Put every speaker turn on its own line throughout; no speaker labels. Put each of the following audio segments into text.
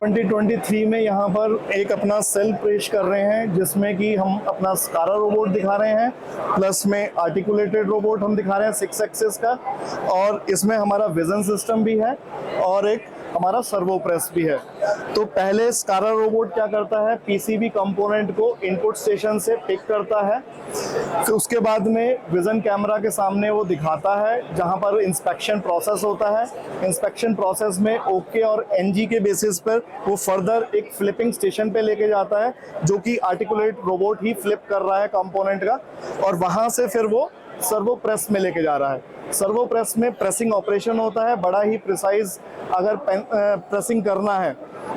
2023 में यहाँ पर एक अपना सेल पेश कर रहे हैं जिसमें कि हम अपना स्कारा रोबोट दिखा रहे हैं, प्लस में आर्टिकुलेटेड रोबोट हम दिखा रहे हैं 6 एक्सिस का, और इसमें हमारा विजन सिस्टम भी है और एक हमारा सर्वो प्रेस भी है। तो पहले स्कारा रोबोट क्या करता है, पीसीबी कंपोनेंट को इनपुट स्टेशन से पिक करता है, फिर उसके बाद में विजन कैमरा के सामने वो दिखाता है जहां पर इंस्पेक्शन प्रोसेस होता है। इंस्पेक्शन प्रोसेस में ओके और एनजी के बेसिस पर वो फर्दर एक फ्लिपिंग स्टेशन पे लेके जाता है जो कि आर्टिकुलेट रोबोट ही फ्लिप कर रहा है कंपोनेंट का, और वहां से फिर वो सर्वो प्रेस में लेके जा रहा है। सर्वो प्रेस में प्रेसिंग ऑपरेशन होता है, बड़ा ही प्रिसाइज अगर प्रेसिंग करना है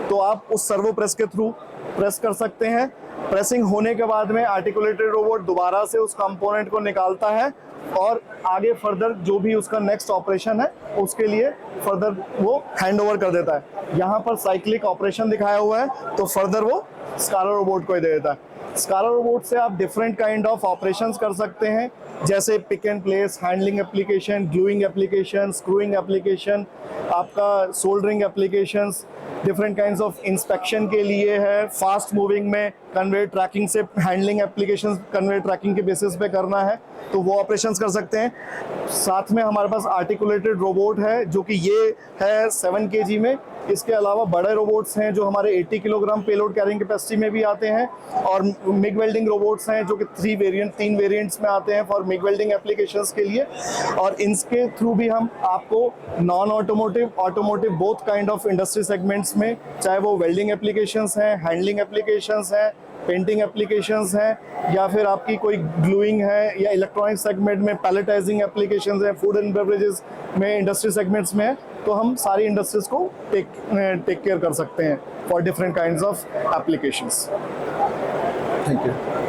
तो आप उस सर्वो प्रेस के थ्रू प्रेस कर सकते हैं। प्रेसिंग होने के बाद में आर्टिकुलेटेड रोबोट दोबारा से उस कंपोनेंट को निकालता है और आगे फर्दर जो भी उसका नेक्स्ट ऑपरेशन है उसके लिए फर्दर वो हैंड ओवर कर देता है। यहाँ पर साइक्लिक ऑपरेशन दिखाया हुआ है तो फर्दर वो स्कारा रोबोट को ही दे देता है। स्कारा रोबोट से आप डिफरेंट काइंड ऑफ ऑपरेशंस कर सकते हैं, जैसे pick and place, handling application, gluing application, screwing application, आपका soldering applications, different kinds of inspection के लिए है, फास्ट मूविंग में कन्वेयर ट्रैकिंग से हैंडलिंग एप्लीकेशंस कन्वेयर ट्रैकिंग के बेसिस पे करना है तो वो ऑपरेशंस कर सकते हैं। साथ में हमारे पास आर्टिकुलेटेड रोबोट है जो कि ये है 7 kg में। इसके अलावा बड़े रोबोट्स हैं जो हमारे 80 किलोग्राम पेलोड कैरिंग कैपेसिटी में भी आते हैं, और मिग वेल्डिंग रोबोट्स हैं जो कि 3 वेरिएंट्स में आते हैं फॉर मिग वेल्डिंग एप्लीकेशंस के लिए। और इनके थ्रू भी हम आपको non automotive, automotive both kind of industry segments में, चाहे वो वेल्डिंग एप्लीकेशंस हैं, हैंडलिंग एप्लीकेशंस हैं, पेंटिंग एप्लीकेशंस हैं, या फिर आपकी कोई ग्लूइंग है, या इलेक्ट्रॉनिक सेगमेंट में पैलेटाइजिंग एप्लीकेशंस हैं, फूड एंड बेवरेजेस में इंडस्ट्री सेगमेंट्स में है, तो हम सारी इंडस्ट्रीज को टेक केयर कर सकते हैं for different kinds of applications. Thank you.